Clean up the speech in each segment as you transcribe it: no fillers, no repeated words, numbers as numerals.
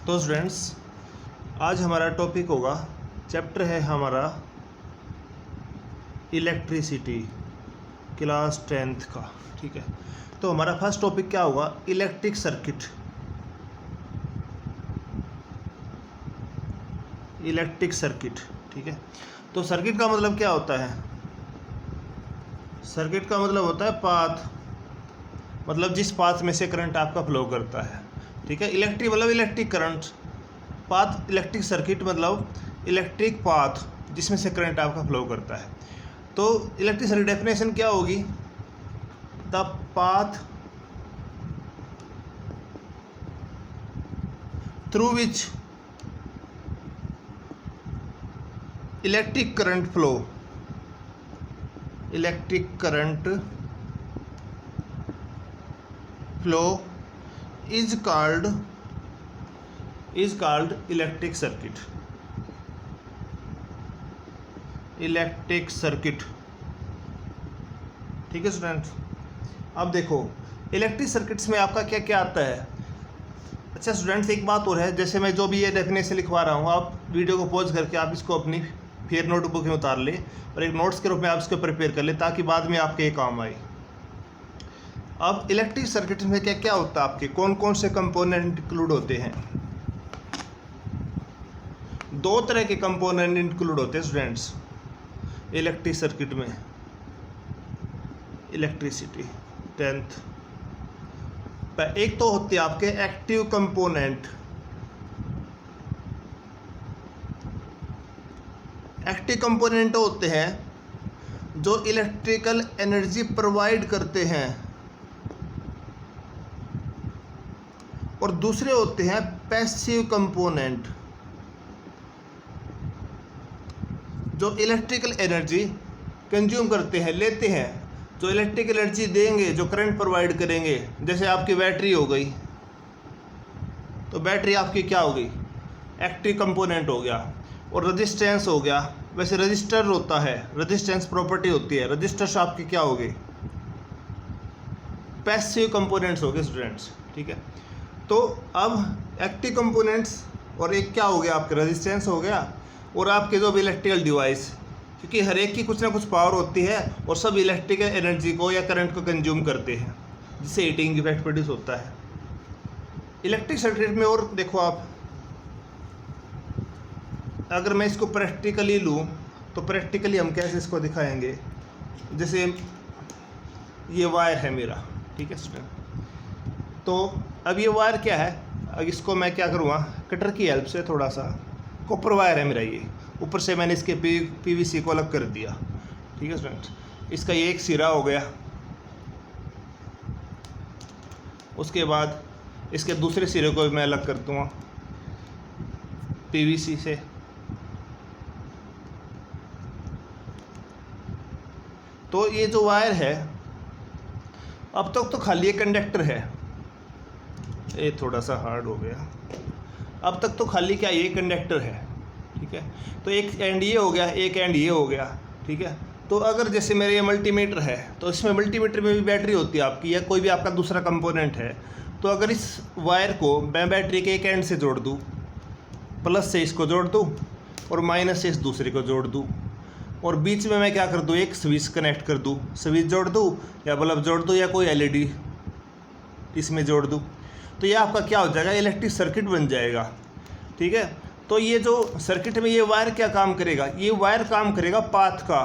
तो स्टूडेंट्स, आज हमारा टॉपिक होगा, चैप्टर है हमारा इलेक्ट्रिसिटी, क्लास 10th का। ठीक है, तो हमारा फर्स्ट टॉपिक क्या होगा? Electric circuit. इलेक्ट्रिक सर्किट, ठीक है। तो सर्किट का मतलब क्या होता है? सर्किट का मतलब होता है पाथ, मतलब जिस पाथ में से करंट आपका फ्लो करता है। ठीक है, इलेक्ट्रिक मतलब electric current, path electric circuit मतलब इलेक्ट्रिक पाथ जिसमें से करंट आपका फ्लो करता है। तो इलेक्ट्रिक सर्किट डेफिनेशन क्या होगी? The path through which electric current flow, electric current flow is called electric circuit. Electric circuit, ठीक है स्टूडेंट्स। अब देखो इलेक्ट्रिक सर्किट्स में आपका क्या क्या आता है। अच्छा स्टूडेंट्स, एक बात और है, जैसे मैं जो भी ये डेफिनेशन लिखवा रहा हूँ, आप वीडियो को पॉज करके आप इसको अपनी फिर नोटबुक में उतार ले और एक नोट्स के रूप में आप इसको प्रिपेयर कर ले, ताकि बाद में आपके ये काम आए। अब इलेक्ट्रिक सर्किट में क्या क्या होता है, आपके कौन कौन से कंपोनेंट इंक्लूड होते हैं? दो तरह के कंपोनेंट इंक्लूड होते हैं स्टूडेंट्स इलेक्ट्रिक सर्किट में। इलेक्ट्रिसिटी 10th, एक तो होते हैं आपके एक्टिव कंपोनेंट। एक्टिव कंपोनेंट होते हैं जो इलेक्ट्रिकल एनर्जी प्रोवाइड करते हैं, और दूसरे होते हैं पैसिव कंपोनेंट जो इलेक्ट्रिकल एनर्जी कंज्यूम करते हैं, लेते हैं, जो इलेक्ट्रिकल एनर्जी देंगे, जो करंट प्रोवाइड करेंगे। जैसे आपकी बैटरी हो गई, तो बैटरी आपकी क्या हो गई? एक्टिव कंपोनेंट हो गया। और रेजिस्टेंस हो गया, वैसे रजिस्टर होता है, रेजिस्टेंस प्रॉपर्टी होती है, रजिस्टर्स आपकी क्या हो गई? पैसिव कंपोनेंट्स हो गए स्टूडेंट्स। ठीक है, तो अब एक्टिव कंपोनेंट्स और एक क्या हो गया आपके? रेजिस्टेंस हो गया, और आपके जो भी इलेक्ट्रिकल डिवाइस, क्योंकि हर एक की कुछ ना कुछ पावर होती है और सब इलेक्ट्रिकल एनर्जी को या करंट को कंज्यूम करते हैं, जिससे हीटिंग इफेक्ट प्रोड्यूस होता है इलेक्ट्रिक सर्किट में। और देखो आप, अगर मैं इसको प्रैक्टिकली लूँ तो प्रैक्टिकली हम कैसे इसको दिखाएंगे? जैसे ये वायर है मेरा, ठीक है स्टूडेंट, तो अब ये वायर क्या है? अब इसको मैं क्या करूँगा? कटर की हेल्प से थोड़ा सा, कॉपर वायर है मेरा ये, ऊपर से मैंने इसके पीवीसी को अलग कर दिया। ठीक है स्टूडेंट, इसका ये एक सिरा हो गया, उसके बाद इसके दूसरे सिरे को मैं अलग कर दूँगा पीवीसी से। तो ये जो वायर है, अब तक तो खाली एक कंडक्टर है, ये थोड़ा सा हार्ड हो गया। अब तक तो खाली क्या, ये कंडक्टर है। ठीक है, तो एक एंड ये हो गया, एक एंड ये हो गया। ठीक है, तो अगर जैसे मेरे ये मल्टीमीटर है, तो इसमें मल्टीमीटर में भी बैटरी होती है आपकी, या कोई भी आपका दूसरा कंपोनेंट है। तो अगर इस वायर को मैं बैटरी के एक एंड से जोड़ दूँ, प्लस से इसको जोड़ दूँ और माइनस से इस दूसरे को जोड़ दूँ, और बीच में मैं क्या कर दूँ? एक स्विच कनेक्ट कर दूँ, स्विच जोड़ दूँ या बल्ब जोड़ दूँ या कोई एलईडी इसमें जोड़ दूँ, तो ये आपका क्या हो जाएगा? इलेक्ट्रिक सर्किट बन जाएगा। ठीक है, तो ये जो सर्किट में ये वायर क्या काम करेगा? ये वायर काम करेगा पाथ का,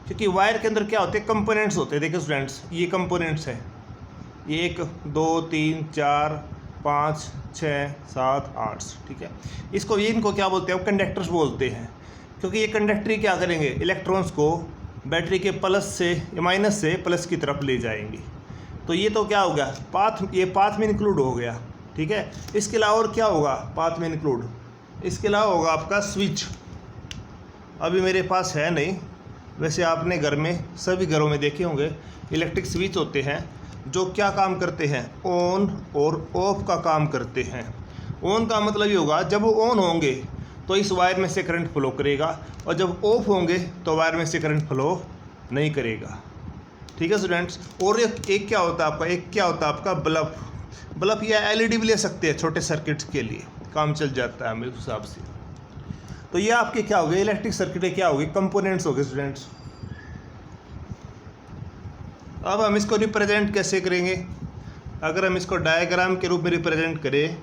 क्योंकि वायर के अंदर क्या होते हैं? कंपोनेंट्स होते हैं। देखिए स्टूडेंट्स, ये कंपोनेंट्स हैं, ये 1 2 3 4 5 6 7 8। ठीक है, इसको ये इनको क्या बोलते हैं? कंडक्टर्स बोलते हैं, क्योंकि ये कंडक्टर क्या करेंगे? इलेक्ट्रॉन्स को बैटरी के प्लस से या माइनस से प्लस की तरफ ले जाएंगे। तो ये तो क्या हो गया? पाथ, ये पाथ में इंक्लूड हो गया। ठीक है, इसके अलावा और क्या होगा पाथ में इंक्लूड? इसके अलावा होगा आपका स्विच। अभी मेरे पास है नहीं, वैसे आपने घर में, सभी घरों में देखे होंगे, इलेक्ट्रिक स्विच होते हैं जो क्या काम करते हैं? ऑन और ऑफ का काम करते हैं। ऑन का मतलब ये होगा, जब वो ऑन होंगे तो इस वायर में से करंट फ्लो करेगा, और जब ऑफ होंगे तो वायर में से करंट फ्लो नहीं करेगा। ठीक है स्टूडेंट्स। और एक क्या होता है आपका? एक क्या होता है आपका? बल्ब। बल्ब या एलईडी भी ले सकते हैं छोटे सर्किट के लिए। काम चल जाता है मेरे हिसाब से। तो ये आपके क्या हो गए, इलेक्ट्रिक सर्किट क्या हो गए, कंपोनेंट्स हो गए स्टूडेंट्स। अब हम इसको रिप्रेजेंट कैसे करेंगे, अगर हम इसको डायग्राम के रूप में रिप्रेजेंट करें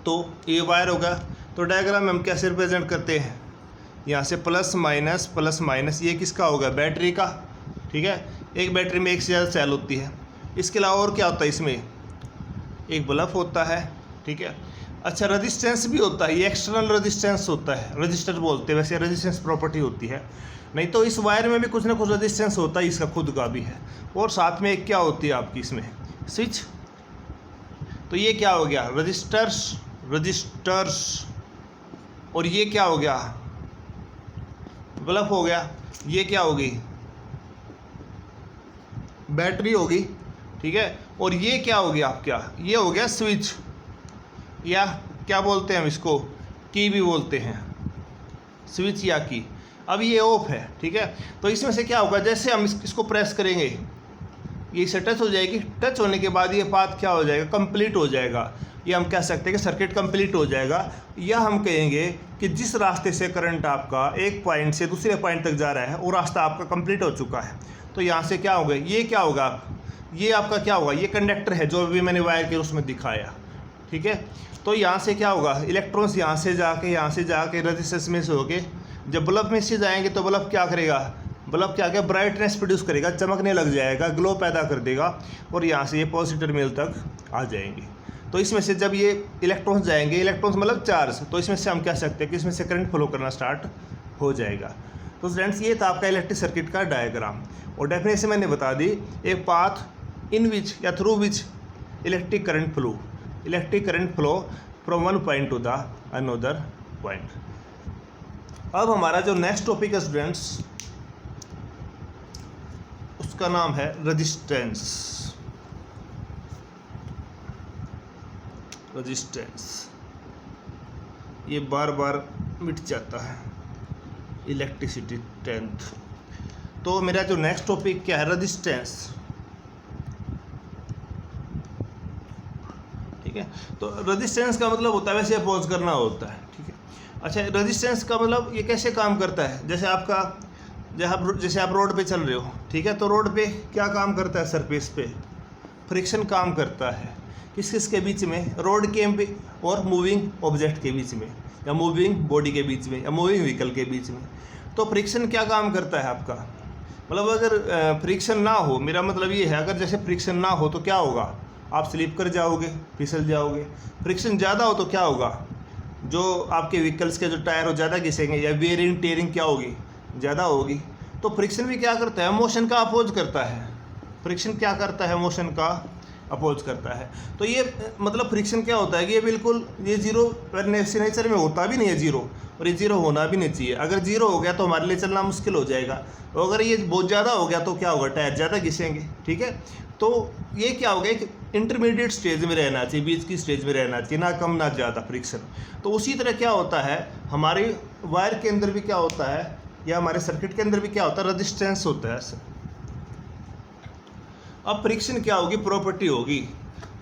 तो ये वायर होगा। तो डायग्राम में हम कैसे रिप्रेजेंट करते हैं, यहाँ से प्लस माइनस, ये किसका होगा, बैटरी का। ठीक है, एक बैटरी में एक से ज़्यादा सेल होती है। इसके अलावा और क्या होता है, इसमें एक बल्ब होता है। ठीक है, अच्छा रेजिस्टेंस भी होता है, ये एक्सटर्नल रेजिस्टेंस होता है, रजिस्टर बोलते हैं, वैसे रेजिस्टेंस प्रॉपर्टी होती है। नहीं तो इस वायर में भी कुछ ना कुछ रेजिस्टेंस होता है, इसका खुद का भी है। और साथ में एक क्या होती है आपकी इसमें स्विच। तो ये क्या हो गया, रजिस्टर्स। और ये क्या हो गया, बल्ब हो गया। ये क्या होगी, बैटरी होगी। ठीक है, और ये क्या हो गया आपका, ये हो गया स्विच, या क्या बोलते हैं हम इसको, की भी बोलते हैं, स्विच या की। अब ये ऑफ है। ठीक है, तो इसमें से क्या होगा, जैसे हम इसको प्रेस करेंगे ये इसे टच हो जाएगी। टच होने के बाद ये पाथ क्या हो जाएगा, कंप्लीट हो जाएगा। ये हम कह सकते हैं कि सर्किट कंप्लीट हो जाएगा। या हम कहेंगे कि जिस रास्ते से करंट आपका एक पॉइंट से दूसरे पॉइंट तक जा रहा है वो रास्ता आपका कंप्लीट हो चुका है। तो यहाँ से क्या होगा, ये क्या होगा, ये आपका क्या होगा, ये कंडक्टर है जो भी मैंने वायर के उसमें दिखाया। ठीक है, तो यहाँ से क्या होगा, इलेक्ट्रॉन्स यहाँ से जाके रेजिस्टेंस में से होके जब बल्ब में से जाएंगे तो बल्ब क्या करेगा, बल्ब क्या क्या ब्राइटनेस प्रोड्यूस करेगा, चमकने लग जाएगा, ग्लो पैदा कर देगा। और यहाँ से ये पॉजिटिव टर्मिनल तक आ जाएंगे। तो इसमें से जब ये इलेक्ट्रॉन्स जाएंगे, इलेक्ट्रॉन्स मतलब चार्ज, तो इसमें से हम कह सकते हैं कि इसमें से करंट फ्लो करना स्टार्ट हो जाएगा। तो स्टूडेंट्स ये था आपका इलेक्ट्रिक सर्किट का डायग्राम। और डेफिनेशन मैंने बता दी, ए पाथ इन विच या through which electric current flow from one point two the another point. अब हमारा जो नेक्स्ट टॉपिक है स्टूडेंट्स, उसका नाम है रेजिस्टेंस। ये बार बार मिट जाता है, इलेक्ट्रिसिटी 10th। तो मेरा जो नेक्स्ट टॉपिक क्या है, रेजिस्टेंस। ठीक है, तो रेजिस्टेंस का मतलब होता है वैसे अपोज करना होता है। ठीक है, अच्छा रेजिस्टेंस का मतलब ये कैसे काम करता है, जैसे आप रोड पे चल रहे हो। ठीक है, तो रोड पे क्या काम करता है, सरफेस पे फ्रिक्शन काम करता है। किस किस के बीच में, रोड के और मूविंग ऑब्जेक्ट के बीच में, या मूविंग बॉडी के बीच में, या मूविंग व्हीकल के बीच में। तो फ्रिक्शन क्या काम करता है आपका, मतलब अगर फ्रिक्शन ना हो, मेरा मतलब ये है अगर जैसे फ्रिक्शन ना हो तो क्या होगा, आप स्लिप कर जाओगे, फिसल जाओगे। फ्रिक्शन ज़्यादा हो तो क्या होगा, जो आपके व्हीकल्स के जो टायर हो ज़्यादा घिसेंगे, या वेयरिंग टेयरिंग क्या होगी, ज़्यादा होगी। तो फ्रिक्शन भी क्या करता है, मोशन का अपोज करता है। फ्रिक्शन क्या करता है, मोशन का अपोज करता है। तो ये मतलब फ्रिक्शन क्या होता है कि ये बिल्कुल ये जीरो नेचर में होता भी नहीं है जीरो, और ये जीरो होना भी नहीं चाहिए। अगर जीरो हो गया तो हमारे लिए चलना मुश्किल हो जाएगा, और अगर ये बहुत ज़्यादा हो गया तो क्या होगा, टायर ज़्यादा घिसेंगे। ठीक है, तो ये क्या हो गया, एक इंटरमीडिएट स्टेज में रहना चाहिए, बीच की स्टेज में रहना चाहिए, ना कम ना ज़्यादा फ्रिक्शन। तो उसी तरह क्या होता है हमारे वायर के अंदर भी क्या होता है, या हमारे सर्किट के अंदर भी क्या होता है, रेजिस्टेंस होता है। अब फ्रिक्शन क्या होगी, प्रॉपर्टी होगी।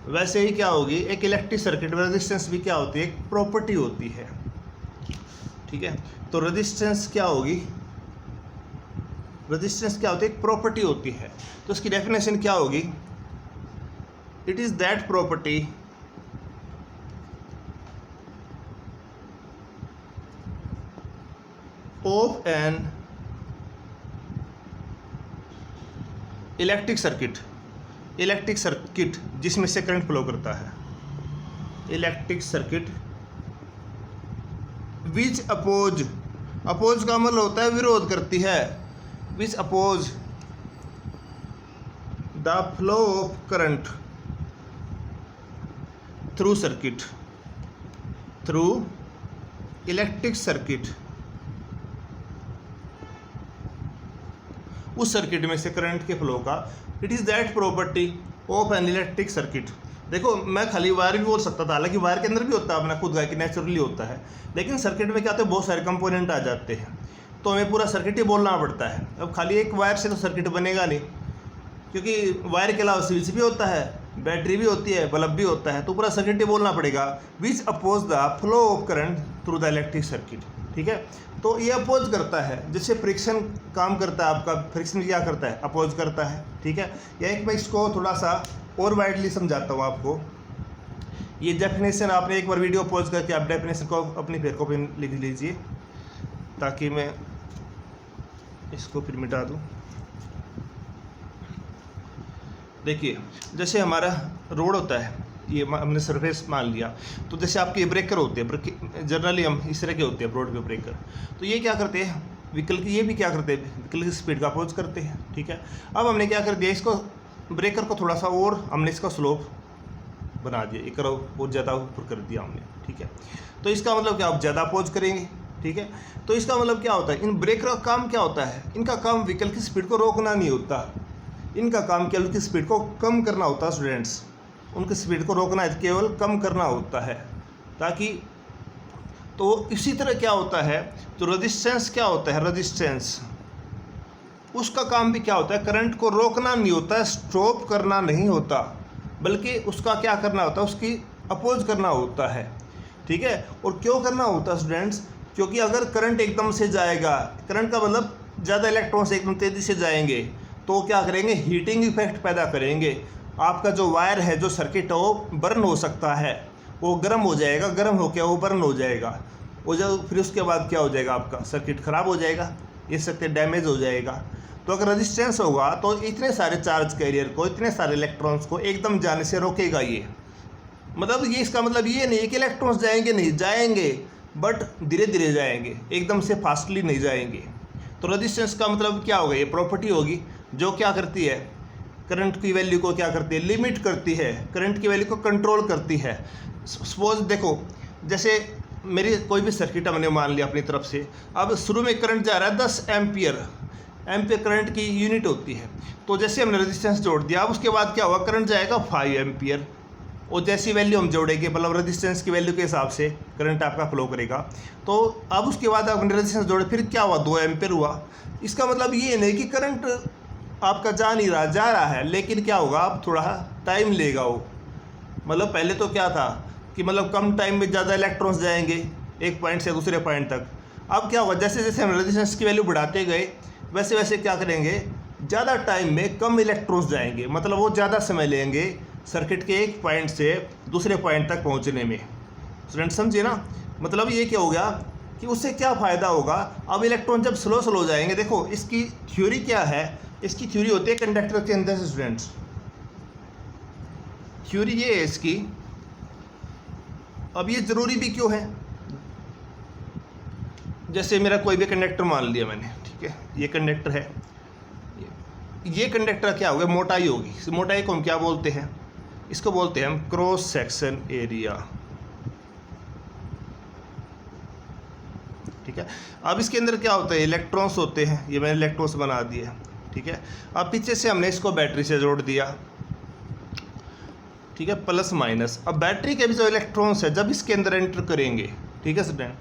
वैसे ही क्या होगी, एक इलेक्ट्रिक सर्किट में रेजिस्टेंस भी क्या होती है, एक प्रॉपर्टी होती है। ठीक है, तो रेजिस्टेंस क्या होगी, रेजिस्टेंस क्या होती है, एक प्रॉपर्टी होती है। तो उसकी डेफिनेशन क्या होगी, it is that property of an electric circuit जिसमें से करंट फ्लो करता है, इलेक्ट्रिक सर्किट विच अपोज का मतलब होता है विरोध करती है, which oppose the flow of current through electric circuit, उस सर्किट में से करंट के फ्लो का। It is that property of an electric circuit. देखो मैं खाली वायर भी बोल सकता था, हालांकि वायर के अंदर भी होता है अपना खुद का कि नेचुरली होता है, लेकिन सर्किट में क्या होता है बहुत सारे कंपोनेंट आ जाते हैं, तो हमें पूरा सर्किट ही बोलना पड़ता है। अब खाली एक वायर से तो सर्किट बनेगा नहीं, क्योंकि वायर के अलावा स्विच भी होता है, बैटरी भी होती है, बल्ब भी होता है, तो पूरा सर्किट ही बोलना पड़ेगा, which oppose the flow of current through the electric circuit. ठीक है, तो ये अपोज करता है, जैसे फ्रिक्शन काम करता है आपका, फ्रिक्शन क्या करता है, अपोज करता है। ठीक है, या एक मैं इसको थोड़ा सा और वाइडली समझाता हूँ आपको। ये डेफिनेशन आपने एक बार वीडियो पॉज करके आप डेफिनेशन को अपनी फिर कॉपी लिख लीजिए, ताकि मैं इसको फिर मिटा दूँ। देखिए, जैसे हमारा रोड होता है, ये हमने सरफेस मान लिया, तो जैसे आपके ब्रेकर होते हैं, जनरली हम इस तरह के होते हैं रोड पे ब्रेकर, तो ये क्या करते हैं व्हीकल की, ये भी क्या करते हैं व्हीकल की स्पीड का अपोज करते हैं। ठीक है, अब हमने क्या कर दिया, इसको ब्रेकर को थोड़ा सा और हमने इसका स्लोप बना दिया, एक बहुत ज़्यादा ऊपर कर दिया हमने। ठीक है, तो इसका मतलब क्या, आप ज़्यादा अपोज करेंगे। ठीक है, तो इसका मतलब क्या होता है, इन ब्रेकर का काम क्या होता है, इनका काम व्हीकल की स्पीड को रोकना नहीं होता, इनका काम केवल की स्पीड को कम करना होता है स्टूडेंट्स, उनकी स्पीड को रोकना है, केवल कम करना होता है, ताकि तो इसी तरह क्या होता है, तो रेजिस्टेंस क्या होता है, रेजिस्टेंस उसका काम भी क्या होता है, करंट को रोकना नहीं होता है, स्टॉप करना नहीं होता, बल्कि उसका क्या करना होता है, उसकी अपोज करना होता है। ठीक है, और क्यों करना होता है स्टूडेंट्स, क्योंकि अगर करंट एकदम से जाएगा, करंट का मतलब ज़्यादा इलेक्ट्रॉन्स एकदम तेज़ी से जाएंगे तो क्या करेंगे, हीटिंग इफेक्ट पैदा करेंगे, आपका जो वायर है, जो सर्किट है, वो बर्न हो सकता है, वो गर्म हो जाएगा, गर्म होकर वो बर्न हो जाएगा, वो जब फिर उसके बाद क्या हो जाएगा, आपका सर्किट ख़राब हो जाएगा, ये सर्किट डैमेज हो जाएगा। तो अगर रेजिस्टेंस होगा तो इतने सारे चार्ज कैरियर को, इतने सारे इलेक्ट्रॉन्स को एकदम जाने से रोकेगा ये, मतलब ये इसका मतलब ये नहीं है कि इलेक्ट्रॉन्स जाएंगे, नहीं जाएंगे, बट धीरे धीरे जाएंगे, एकदम से फास्टली नहीं जाएंगे। तो रेजिस्टेंस का मतलब क्या होगा, ये प्रॉपर्टी होगी जो क्या करती है, करंट की वैल्यू को क्या करती है, लिमिट करती है, करंट की वैल्यू को कंट्रोल करती है। सपोज देखो, जैसे मेरी कोई भी सर्किट हमने मान लिया अपनी तरफ से, अब शुरू में करंट जा रहा है 10 एम्पियर, एम्पियर करंट की यूनिट होती है, तो जैसे हमने रेजिस्टेंस जोड़ दिया, अब उसके बाद क्या हुआ, करंट जाएगा 5 एम्पियर, और जैसी वैल्यू हम जोड़ेंगे, मतलब रेजिस्टेंस की वैल्यू के हिसाब से करंट आपका फ्लो करेगा। तो अब उसके बाद आपने रेजिस्टेंस जोड़े, फिर क्या हुआ, 2 एम्पियर हुआ। इसका मतलब ये नहीं कि करंट आपका जा नहीं रहा, जा रहा है, लेकिन क्या होगा, अब थोड़ा टाइम लेगा वो, मतलब पहले तो क्या था कि मतलब कम टाइम में ज़्यादा इलेक्ट्रॉन्स जाएंगे एक पॉइंट से दूसरे पॉइंट तक। अब क्या होगा, जैसे जैसे हम रेजिस्टेंस की वैल्यू बढ़ाते गए, वैसे वैसे क्या करेंगे, ज़्यादा टाइम में कम इलेक्ट्रॉन्स जाएंगे, मतलब वो ज़्यादा समय लेंगे सर्किट के एक पॉइंट से दूसरे पॉइंट तक पहुंचने में। स्टूडेंट समझिए ना, मतलब ये क्या हो गया कि उससे क्या फ़ायदा होगा, अब इलेक्ट्रॉन जब स्लो स्लो जाएंगे, देखो इसकी थ्योरी क्या है, इसकी थ्योरी होती है कंडक्टर के अंदर से स्टूडेंट्स, थ्योरी ये है इसकी। अब ये ज़रूरी भी क्यों है, जैसे मेरा कोई भी कंडक्टर मान लिया मैंने, ठीक है, ये कंडक्टर है, ये कंडक्टर क्या होगा, मोटाई होगी, इस मोटाई को हम क्या बोलते हैं, इसको बोलते हैं हम क्रॉस सेक्शन एरिया। ठीक है, अब इसके अंदर क्या होता है, इलेक्ट्रॉन्स होते हैं, ये मैंने इलेक्ट्रॉन्स बना दिए। ठीक है, अब पीछे से हमने इसको बैटरी से जोड़ दिया। ठीक है, प्लस माइनस, अब बैटरी के भी जो इलेक्ट्रॉन्स है जब इसके अंदर एंटर करेंगे, ठीक है स्टूडेंट,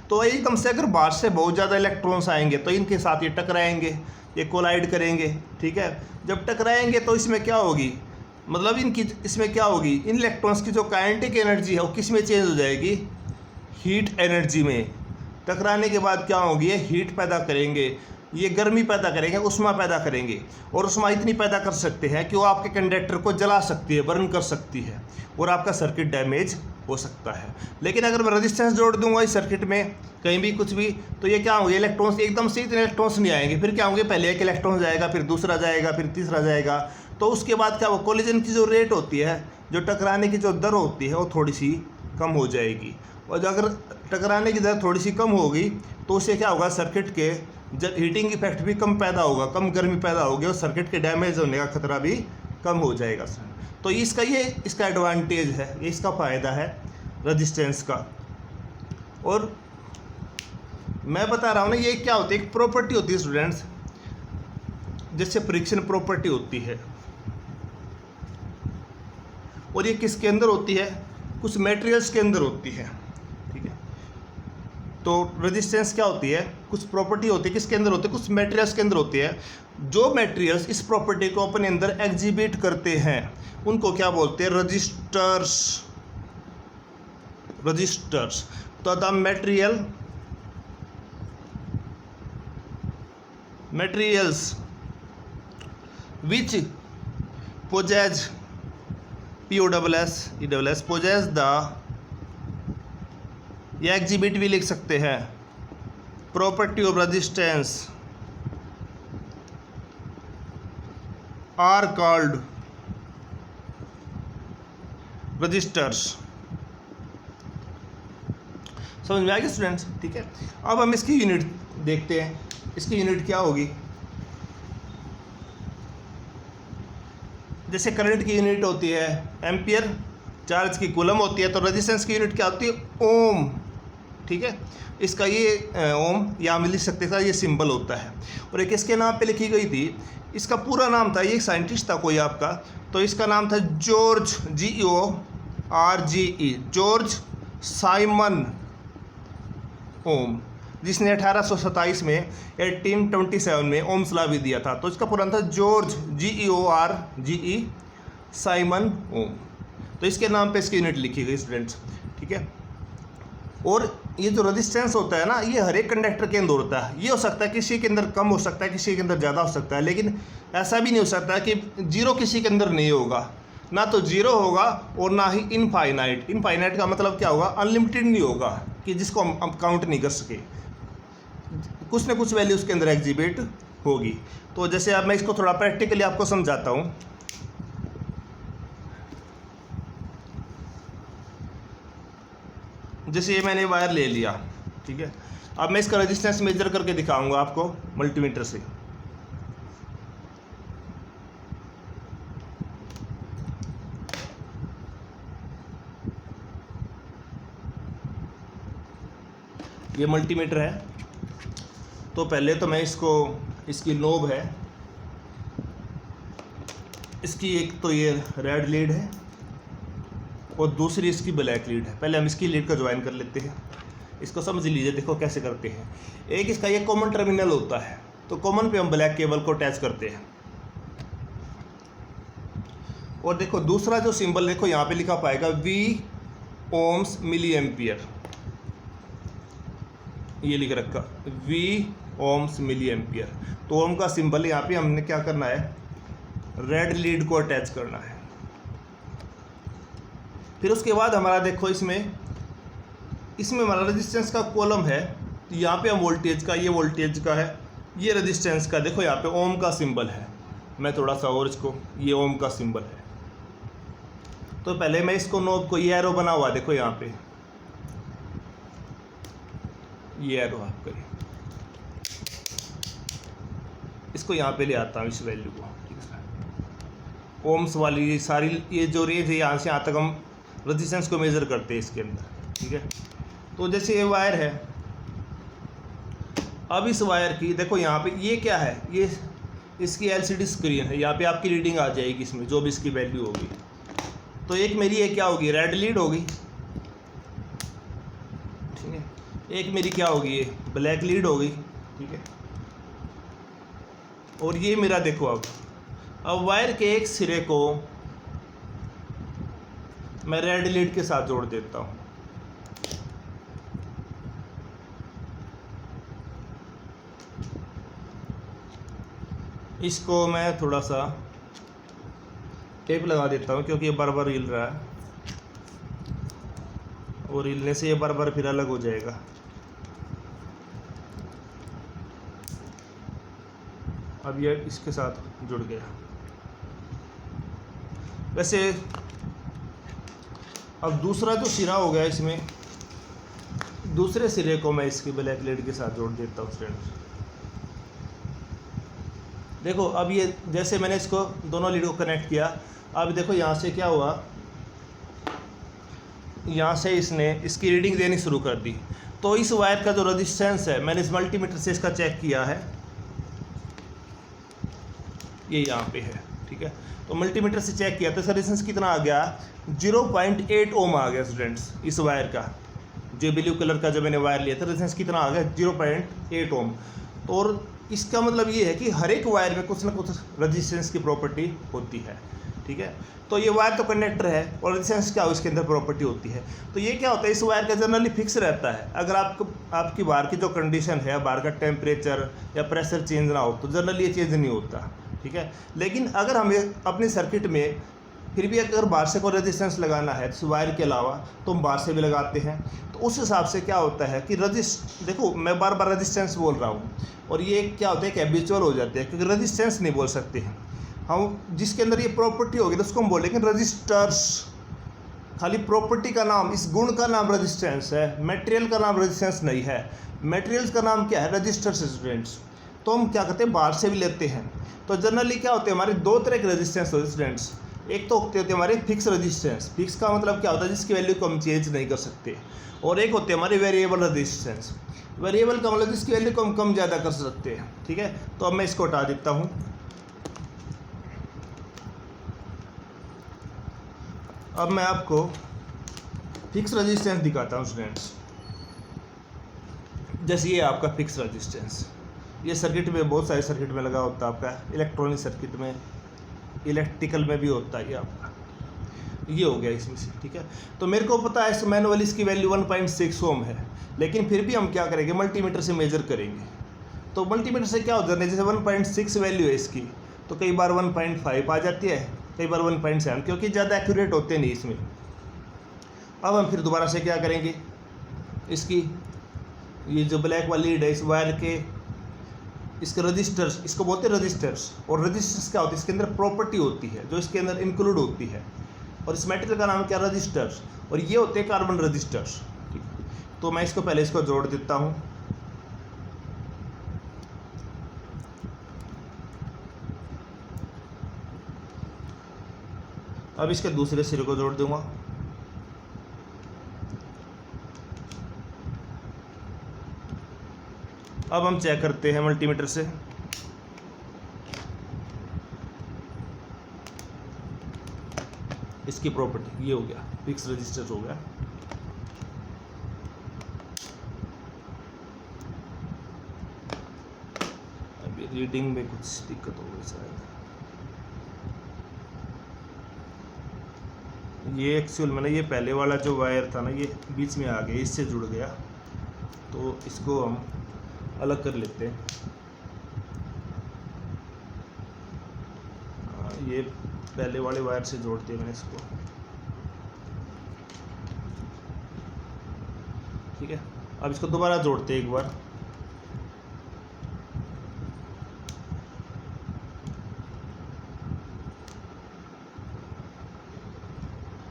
तो एकदम से अगर बाहर से बहुत ज़्यादा इलेक्ट्रॉन्स आएंगे तो इनके साथ ये टकराएंगे, ये कोलाइड करेंगे। ठीक है, जब टकराएंगे तो इसमें क्या होगी, मतलब इनकी इसमें क्या होगी, इन इलेक्ट्रॉन्स की जो काइनेटिक एनर्जी है वो किस में चेंज हो जाएगी, हीट एनर्जी में। टकराने के बाद क्या होगी, ये हीट पैदा करेंगे, ये गर्मी पैदा करेंगे, उष्मा पैदा करेंगे, और उष्मा इतनी पैदा कर सकते हैं कि वो आपके कंडक्टर को जला सकती है, बर्न कर सकती है, और आपका सर्किट डैमेज हो सकता है। लेकिन अगर मैं रेजिस्टेंस जोड़ दूंगा इस सर्किट में कहीं भी कुछ भी, तो ये क्या होंगे, इलेक्ट्रॉन्स एकदम से इतने इलेक्ट्रॉन्स नहीं आएंगे, फिर क्या होंगे, पहले एक इलेक्ट्रॉन जाएगा, फिर दूसरा जाएगा, फिर तीसरा जाएगा, तो उसके बाद क्या वो कोलिजन की जो रेट होती है, जो टकराने की जो दर होती है, वो थोड़ी सी कम हो जाएगी। और अगर टकराने की दर थोड़ी सी कम होगी तो उससे क्या होगा, सर्किट के जब हीटिंग इफेक्ट भी कम पैदा होगा, कम गर्मी पैदा होगी, और सर्किट के डैमेज होने का खतरा भी कम हो जाएगा। तो इसका एडवांटेज है, ये इसका फ़ायदा है रेजिस्टेंस का। और मैं बता रहा हूँ ना, ये क्या होती है, एक प्रॉपर्टी होती है स्टूडेंट्स, जैसे फ्रिक्शन प्रॉपर्टी होती है, और ये किसके अंदर होती है, कुछ मटेरियल्स के अंदर होती है। ठीक है, तो रेजिस्टेंस क्या होती है, कुछ प्रॉपर्टी होती है, किसके अंदर होती है, कुछ मटेरियल्स के अंदर होती है। जो मटेरियल्स इस प्रॉपर्टी को अपने अंदर एग्जिबिट करते हैं उनको क्या बोलते हैं, रजिस्टर्स। रजिस्टर्स। तो the materials which possess possess the, या एग्जिबिट भी लिख सकते हैं, property of resistance are called resistors. समझ में आ गया स्टूडेंट्स? ठीक है, अब हम इसकी यूनिट देखते हैं। इसकी यूनिट क्या होगी, जैसे करंट की यूनिट होती है एम्पियर, चार्ज की कूलम होती है, तो रेजिस्टेंस की यूनिट क्या होती है, ओम। ठीक है, इसका ये ओम यहाँ में लिख सकते था, ये सिंबल होता है। और एक इसके नाम पे लिखी गई थी, इसका पूरा नाम था, ये साइंटिस्ट था कोई आपका, तो इसका नाम था जॉर्ज GEORGE, जॉर्ज साइमन ओम, जिसने 1827 में 1827 में ओम्स लॉ भी दिया था। तो इसका पूरा नाम था जॉर्ज GEORGE साइमन ओम। तो इसके नाम पे इसकी यूनिट लिखी गई स्टूडेंट्स। ठीक है, और ये जो रेजिस्टेंस होता है ना, ये हर एक कंडक्टर के अंदर होता है। ये हो सकता है किसी के अंदर कम हो सकता है, किसी के अंदर ज़्यादा हो सकता है, लेकिन ऐसा भी नहीं हो सकता कि जीरो किसी के अंदर नहीं होगा। ना तो जीरो होगा और ना ही इनफाइनाइट। इनफाइनाइट का मतलब क्या होगा, अनलिमिटेड नहीं होगा कि जिसको हम काउंट नहीं कर सके, कुछ ना कुछ वैल्यू उसके अंदर एग्जिबिट होगी। तो जैसे अब मैं इसको थोड़ा प्रैक्टिकली आपको समझाता हूँ। जैसे ये मैंने वायर ले लिया, ठीक है, अब मैं इसका रेजिस्टेंस मेजर करके दिखाऊंगा आपको मल्टीमीटर से। ये मल्टीमीटर है, तो पहले तो मैं इसको, इसकी नोब है, इसकी एक तो ये रेड लीड है और दूसरी इसकी ब्लैक लीड है। पहले हम इसकी लीड को ज्वाइन कर लेते हैं। इसको समझ लीजिए, देखो कैसे करते हैं। एक इसका ये कॉमन टर्मिनल होता है, तो कॉमन पे हम ब्लैक केबल को अटैच करते हैं। और देखो दूसरा जो सिंबल देखो यहाँ पे लिखा पाएगा V ohms मिली एम्पियर, ये लिख रखा V ohms मिली एम्पियर। तो ओम का सिंबल यहाँ पे हमने क्या करना है, रेड लीड को अटैच करना है। फिर उसके बाद हमारा देखो इसमें हमारा रेजिस्टेंस का कॉलम है, तो यहाँ पे हम वोल्टेज का, ये वोल्टेज का है, ये रेजिस्टेंस का, देखो यहाँ पे ओम का सिंबल है। मैं थोड़ा सा और इसको, ये ओम का सिंबल है। तो पहले मैं इसको नोब को, ये एरो बना हुआ देखो यहाँ पे, ये एरो आप करिए, इसको यहाँ पे ले आता हूँ इस वैल्यू को। ठीक है, ओम्स वाली सारी ये जो रेंज है यहाँ से यहाँ तक हम रेजिस्टेंस को मेज़र करते हैं इसके अंदर। ठीक है, तो जैसे ये वायर है, अब इस वायर की देखो यहाँ पे ये क्या है, ये इसकी LCD स्क्रीन है। यहाँ पे आपकी रीडिंग आ जाएगी इसमें, जो भी इसकी वैल्यू होगी। तो एक मेरी ये क्या होगी, रेड लीड होगी। ठीक है, एक मेरी क्या होगी, ये ब्लैक लीड होगी। ठीक है, और ये मेरा देखो अब वायर के एक सिरे को मैं रेड लीड के साथ जोड़ देता हूँ। इसको मैं थोड़ा सा टेप लगा देता हूँ, क्योंकि ये बार बार हिल रहा है और हिलने से ये बार बार फिर अलग हो जाएगा। अब ये इसके साथ जुड़ गया। वैसे अब दूसरा जो सिरा हो गया, इसमें दूसरे सिरे को मैं इसकी ब्लैक लीड के साथ जोड़ देता हूँ फ्रेंड्स। देखो अब ये जैसे मैंने इसको दोनों लीड को कनेक्ट किया, अब देखो यहाँ से क्या हुआ, यहाँ से इसने इसकी रीडिंग देनी शुरू कर दी। तो इस वायर का जो रेजिस्टेंस है, मैंने इस मल्टीमीटर से इसका चेक किया है, ये यहाँ पे है। ठीक है, तो मल्टीमीटर से चेक किया तो इसका रेजिस्टेंस कितना आ गया, 0.8 ओम आ गया स्टूडेंट्स। इस वायर का जो ब्लू कलर का जो मैंने वायर लिया था, रेजिस्टेंस कितना आ गया 0.8 ओम। तो और इसका मतलब ये है कि हर एक वायर में कुछ ना कुछ रेजिस्टेंस की प्रॉपर्टी होती है, ठीक है। तो ये वायर तो कंडक्टर है और रेजिस्टेंस क्या उसके अंदर प्रॉपर्टी होती है। तो ये क्या होता है, इस वायर का जनरली फिक्स रहता है। अगर आपकी वायर की जो कंडीशन है, वायर का टेम्परेचर या प्रेशर चेंज ना हो तो जनरली ये चेंज नहीं होता, ठीक है। लेकिन अगर हमें अपने सर्किट में फिर भी अगर बाहर से कोई रेजिस्टेंस लगाना है तो वायर के अलावा, तो हम बाहर से भी लगाते हैं। तो उस हिसाब से क्या होता है कि देखो मैं बार बार रेजिस्टेंस बोल रहा हूँ, और ये क्या होता है कि हैबिचुअल हो जाते हैं, क्योंकि रेजिस्टेंस नहीं बोल सकते हैं हम। जिसके अंदर ये प्रॉपर्टी होगी तो उसको हम बोलेंगे रजिस्टर्स। खाली प्रॉपर्टी का नाम, इस गुण का नाम रेजिस्टेंस है, मटेरियल का नाम रेजिस्टेंस नहीं है। मटेरियल्स का नाम क्या है, रजिस्टर्स स्टूडेंट्स। तो हम क्या करते हैं, बाहर से भी लेते हैं। तो जनरली क्या होते हैं, हमारे दो तरह के रेजिस्टेंस होते हैं स्टूडेंट्स। एक तो होते हैं हमारे फिक्स रेजिस्टेंस, फिक्स का मतलब क्या होता है, जिसकी वैल्यू को हम चेंज नहीं कर सकते। और एक होते हैं हमारे वेरिएबल रेजिस्टेंस। वेरिएबल का मतलब जिसकी वैल्यू को हम कम ज़्यादा कर सकते हैं, ठीक है। तो अब मैं इसको हटा देता हूँ। अब मैं आपको फिक्स रेजिस्टेंस दिखाता हूँ स्टूडेंट्स। जैसे ये आपका फिक्स रेजिस्टेंस, ये सर्किट में, बहुत सारे सर्किट में लगा होता है आपका, इलेक्ट्रॉनिक सर्किट में, इलेक्ट्रिकल में भी होता है ये आपका। ये हो गया इसमें से, ठीक है। तो मेरे को पता है मैनुअली इसकी वैल्यू 1.6 ओम है, लेकिन फिर भी हम क्या करेंगे, मल्टीमीटर से मेजर करेंगे। तो मल्टीमीटर से क्या होता है, जैसे 1.6 वैल्यू है इसकी, तो कई बार 1.5 आ जाती है, कई बार 1.7, क्योंकि ज़्यादा एक्यूरेट होते नहीं इसमें। अब हम फिर दोबारा से क्या करेंगे, इसकी ये जो ब्लैक वाली लीड है, इस वायर के इसके रजिस्टर्स, इसको बोलते हैं रजिस्टर्स। और रजिस्टर्स क्या होती है, इसके अंदर प्रॉपर्टी होती है जो इसके अंदर इंक्लूड होती है। और इस मेटेरियल का नाम क्या, रजिस्टर्स। और ये होते हैं कार्बन रजिस्टर्स, ठीक है। तो मैं इसको पहले इसको जोड़ देता हूँ। अब इसके दूसरे सिरे को जोड़ दूंगा। अब हम चेक करते हैं मल्टीमीटर से। इसकी प्रॉपर्टी ये हो गया, फिक्स रजिस्टर हो गया। अभी रीडिंग में कुछ दिक्कत हो गई शायद। ये एक्चुअल में ना, ये पहले वाला जो वायर था ना, ये बीच में आ गया, इससे जुड़ गया। तो इसको हम अलग कर लेते हैं। ये पहले वाले वायर से जोड़ दिया मैंने इसको, ठीक है। अब इसको दोबारा जोड़ते हैं एक बार।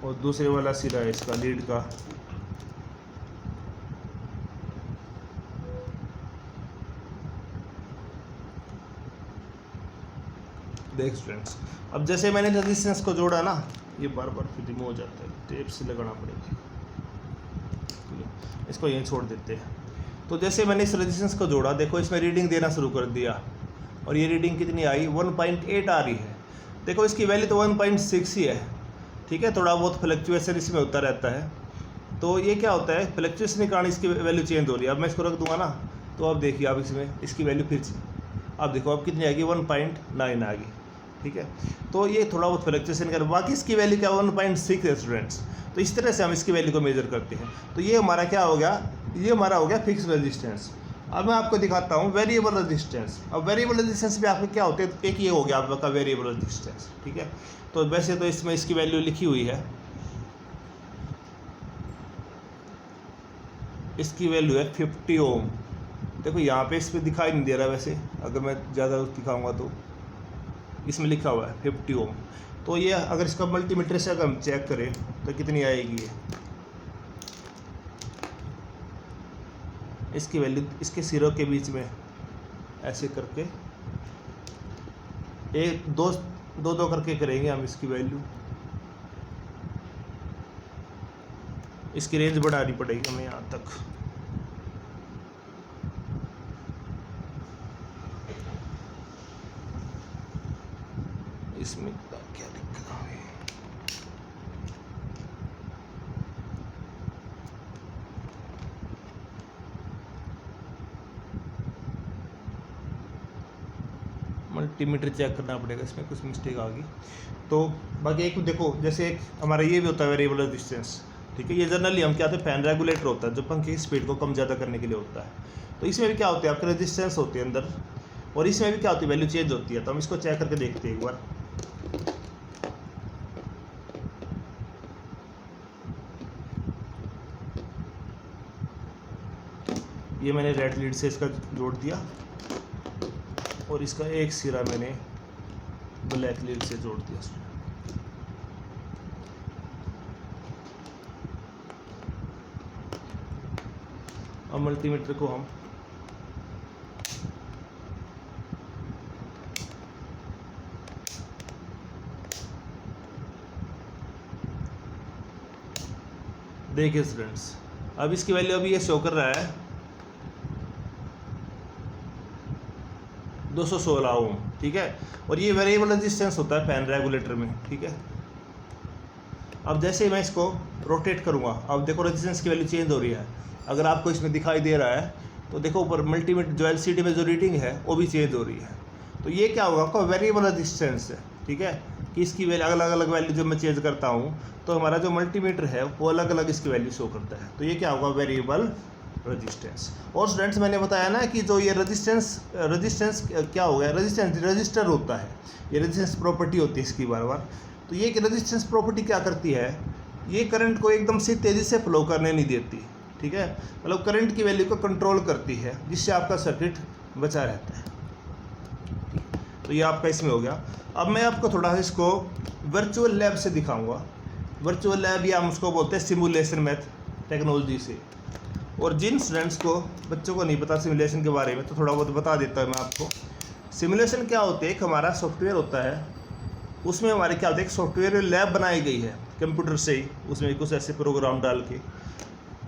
और दूसरे वाला सिरा है इसका, लीड का, देख स्टूडेंट्स। अब जैसे मैंने रेजिस्टेंस को जोड़ा ना, ये बार बार फिर रिमूव हो जाता है, टेप से लगाना पड़ेगा। इसको यहीं छोड़ देते हैं। तो जैसे मैंने इस रेजिस्टेंस को जोड़ा, देखो इसमें रीडिंग देना शुरू कर दिया, और ये रीडिंग कितनी आई, 1.8 आ रही है। देखो इसकी वैल्यू तो 1.6 ही है, ठीक है। थोड़ा बहुत फ्लक्चुएशन इसमें होता रहता है। तो ये क्या होता है, फ्लक्चुएशन के कारण इसकी वैल्यू चेंज हो रही है। अब मैं इसको रख दूंगा ना, तो अब देखिए आप इसमें इसकी वैल्यू फिर अब देखो अब कितनी आएगी, 1.9 आ गई, ठीक है। तो ये थोड़ा बहुत फ्लक्चुएशन कर, बाकी इसकी वैल्यू क्या 1.6 है स्टूडेंट्स। तो इस तरह से हम इसकी वैल्यू को मेजर करते हैं। तो ये हमारा क्या हो गया, ये हमारा हो गया फिक्स रेजिस्टेंस। अब मैं आपको दिखाता हूँ वेरिएबल रेजिस्टेंस। अब वेरिएबल रेजिस्टेंस में आपके क्या होते हैं, एक ये हो गया आपका वेरिएबल रेजिस्टेंस, ठीक है। तो वैसे तो इसमें इसकी वैल्यू लिखी हुई है, इसकी वैल्यू है 50 ओम। देखो यहाँ पे इस पर दिखाई नहीं दे रहा, वैसे अगर मैं ज़्यादा दिखाऊंगा तो इसमें लिखा हुआ है 50 ओम। तो ये अगर इसका मल्टीमीटर से अगर हम चेक करें तो कितनी आएगी ये, इसकी वैल्यू इसके सिरों के बीच में ऐसे करके एक दो करके करेंगे हम इसकी वैल्यू। इसकी रेंज बढ़ानी पड़ेगी हमें यहाँ तक। इसमें क्या दिक्कत आ गई, मल्टीमीटर चेक करना पड़ेगा, इसमें कुछ मिस्टेक आ गई। तो बाकी एक देखो, जैसे एक हमारा ये भी होता है वेरिएबल रेजिस्टेंस, ठीक है। ये जनरली हम क्या होता है, फैन रेगुलेटर होता है जो पंखे की स्पीड को कम ज़्यादा करने के लिए होता है। तो इसमें भी क्या होता है, आपके रेजिस्टेंस होते हैं अंदर, और इसमें भी क्या होती है, वैल्यू चेंज होती है। तो हम इसको चेक करके देखते हैं एक बार। ये मैंने रेड लीड से इसका जोड़ दिया और इसका एक सिरा मैंने ब्लैक लीड से जोड़ दिया इसमें। अब मल्टीमीटर को हम देखिए स्टूडेंट्स, अब इसकी वैल्यू अभी ये शो कर रहा है 216 ओम, ठीक है। और ये वेरिएबल रेजिस्टेंस होता है फैन रेगुलेटर में, ठीक है। अब जैसे ही मैं इसको रोटेट करूँगा, अब देखो रेजिस्टेंस की वैल्यू चेंज हो रही है। अगर आपको इसमें दिखाई दे रहा है तो देखो ऊपर मल्टीमीटर जो एलसीडी में जो रीडिंग है वो भी चेंज हो रही है। तो ये क्या होगा, आपका वेरिएबल रेजिस्टेंस है, ठीक है। कि इसकी वैल्यू अलग अलग वैल्यू जब मैं चेंज करता हूँ तो हमारा जो मल्टीमीटर है वो अलग अलग इसकी वैल्यू शो करता है। तो ये क्या होगा, वेरिएबल रेजिस्टेंस। और स्टूडेंट्स मैंने बताया ना कि जो ये रेजिस्टेंस क्या हो गया, रजिस्टर होता है, ये रेजिस्टेंस प्रॉपर्टी होती है इसकी बार बार। तो ये रेजिस्टेंस प्रॉपर्टी क्या करती है, ये करंट को एकदम से तेज़ी से फ्लो करने नहीं देती, ठीक है। मतलब करंट की वैल्यू को कंट्रोल करती है, जिससे आपका सर्किट बचा रहता है। तो ये आपका इसमें हो गया। अब मैं आपको थोड़ा सा इसको वर्चुअल लैब से दिखाऊंगा। वर्चुअल लैब या हम उसको बोलते हैं सिमुलेशन मैथ टेक्नोलॉजी से। और जिन स्टूडेंट्स को, बच्चों को नहीं पता सिमुलेशन के बारे में, तो थोड़ा बहुत बता देता हूँ मैं आपको। सिमुलेशन क्या होते हैं, एक हमारा सॉफ्टवेयर होता है, उसमें हमारे क्या होता है, एक सॉफ्टवेयर लैब बनाई गई है कंप्यूटर से ही, उसमें कुछ ऐसे प्रोग्राम डाल के,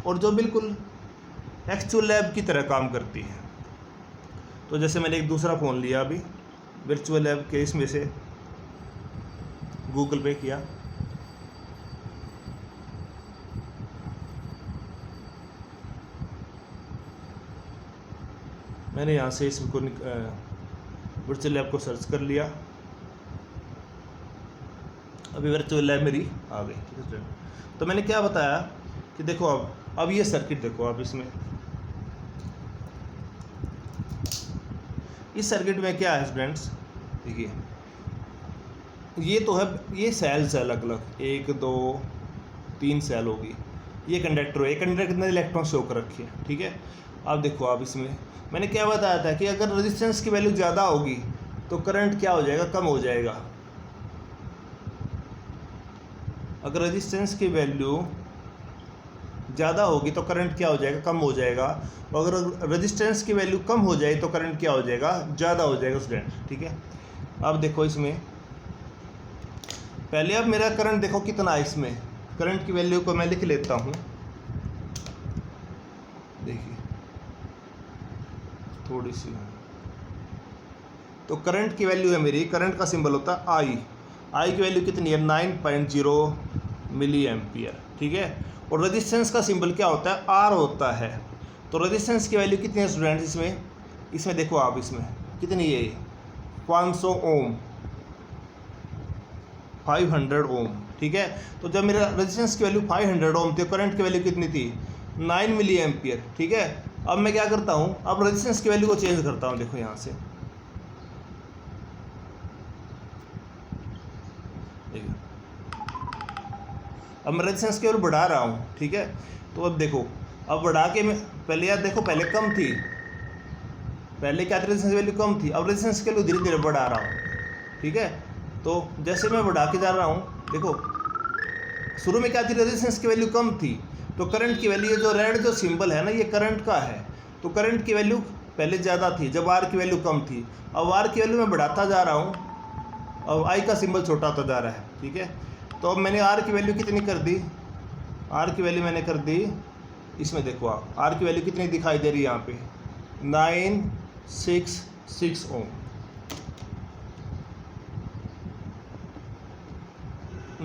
और जो बिल्कुल एक्चुअल लैब की तरह काम करती है। तो जैसे मैंने एक दूसरा फ़ोन लिया अभी, वर्चुअल लैब के इसमें से गूगल पे किया, मैंने यहाँ से इसको वर्चुअल लैब को सर्च कर लिया। अभी वर्चुअल लैब मेरी आ गई, ठीक है। तो मैंने क्या बताया कि देखो अब ये सर्किट देखो, आप इसमें इस सर्किट में क्या है स्टूडेंट्स, देखिए ये तो है, ये सेल्स है अलग अलग, 1 2 3 सेल होगी। ये कंडक्टर है, कंडक्टर कितने इलेक्ट्रॉन शो कर रखी है, ठीक है। अब देखो आप इसमें मैंने क्या बताया था कि अगर रेजिस्टेंस की वैल्यू ज़्यादा होगी तो करंट क्या हो जाएगा, कम हो जाएगा। अगर रेजिस्टेंस की वैल्यू ज़्यादा होगी तो करंट क्या हो जाएगा, कम हो जाएगा। और अगर रेजिस्टेंस की वैल्यू कम हो जाए तो करंट क्या हो जाएगा, ज़्यादा हो जाएगा स्टूडेंट, ठीक है। अब देखो इसमें पहले, अब मेरा करंट देखो कितना है, इसमें करंट की वैल्यू को मैं लिख लेता हूँ। देखिए थोड़ी सी, तो करंट की वैल्यू है मेरी, करंट का सिंबल होता है आई की वैल्यू कितनी है, 9.0 मिली एम्पियर, ठीक है। और रेजिस्टेंस का सिंबल क्या होता है, आर होता है। तो रेजिस्टेंस की वैल्यू कितनी है स्टूडेंट्स, इसमें देखो आप, इसमें कितनी है, 500 ओम, 500 ओम, ठीक है। तो जब मेरा रेजिस्टेंस की वैल्यू 500 ओम थी, करंट की वैल्यू कितनी थी, 9 मिली एम्पियर, ठीक है। अब मैं क्या करता हूँ, अब रेजिस्टेंस की वैल्यू को चेंज करता हूँ, देखो यहाँ से, देखिए अब मैं रेजिस्टेंस की वैल्यू बढ़ा रहा हूँ, ठीक है। तो अब देखो, अब बढ़ा के मैं पहले, यार देखो पहले कम थी, पहले क्या थी, रेजिस्टेंस की वैल्यू कम थी, अब रेजिस्टेंस की वैल्यू धीरे धीरे बढ़ा रहा हूँ, ठीक है। तो जैसे मैं बढ़ा के जा रहा हूँ, देखो शुरू में क्या थी, रेजिस्टेंस की वैल्यू कम थी, तो करंट की वैल्यू, जो रेड जो सिंबल है ना, ये करंट का है। तो करंट की वैल्यू पहले ज़्यादा थी जब आर की वैल्यू कम थी। अब आर की वैल्यू मैं बढ़ाता जा रहा हूँ, अब आई का सिंबल छोटा होता जा रहा है, ठीक है। तो अब मैंने आर की वैल्यू कितनी कर दी, आर की वैल्यू मैंने कर दी, इसमें देखो आप आर की वैल्यू कितनी दिखाई दे रही है यहाँ पे, 966 ओम,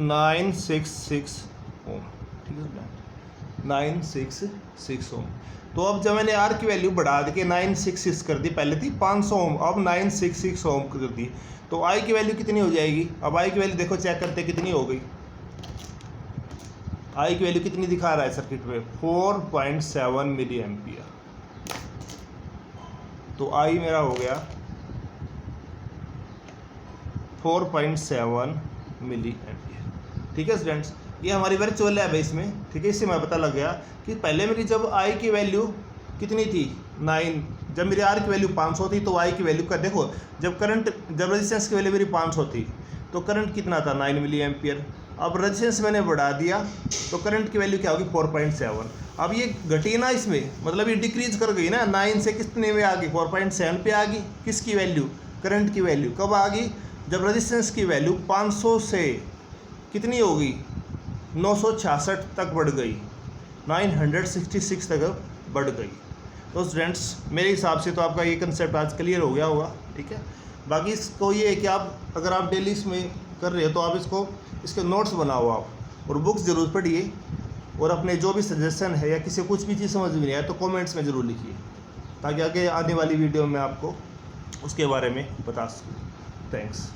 966 ओम, ठीक है। 966 ओम। तो अब जब मैंने आर की वैल्यू बढ़ा के 966 कर दी, पहले थी 500 ओम, अब 966 ओम कर दी, तो आई की वैल्यू कितनी हो जाएगी? अब आई की वैल्यू देखो, चेक करते कितनी हो गई। आई की वैल्यू कितनी दिखा रहा है सर्किट में? 4.7 मिली एम्पियर। तो आई मेरा हो गया 4.7 मिली एम्पियर। ठीक है स्टूडेंट्स, ये हमारी वर्चुअल लैब है इसमें। ठीक है, इससे मैं पता लग गया कि पहले मेरी जब आई की वैल्यू कितनी थी 9, जब मेरी आर की वैल्यू 500 थी, तो आई की वैल्यू का देखो, जब रेजिस्टेंस की वैल्यू मेरी 500 थी तो करंट कितना था? 9 मिली एम्पियर। अब रेजिस्टेंस मैंने बढ़ा दिया तो करंट की वैल्यू क्या होगी? 4.7। अब ये घटी ना इसमें, मतलब ये डिक्रीज कर गई ना, 9 से कितने में आ गई? 4.7 पे आ गई। किसकी वैल्यू? करंट की वैल्यू। कब आ गई? जब रेजिस्टेंस की वैल्यू 500 से कितनी हो गई? 966 तक बढ़ गई, 966 तक बढ़ गई। तो स्टूडेंट्स, मेरे हिसाब से तो आपका ये कंसेप्ट आज क्लियर हो गया होगा। ठीक है, बाकी इसको ये है कि आप अगर आप डेली इसमें कर रहे हो तो आप इसके नोट्स बनाओ आप, और बुक्स ज़रूर पढ़िए, और अपने जो भी सजेशन है या किसी कुछ भी चीज़ समझ में नहीं आए तो कमेंट्स में ज़रूर लिखिए, ताकि आगे आने वाली वीडियो में आपको उसके बारे में बता सकूँ। थैंक्स।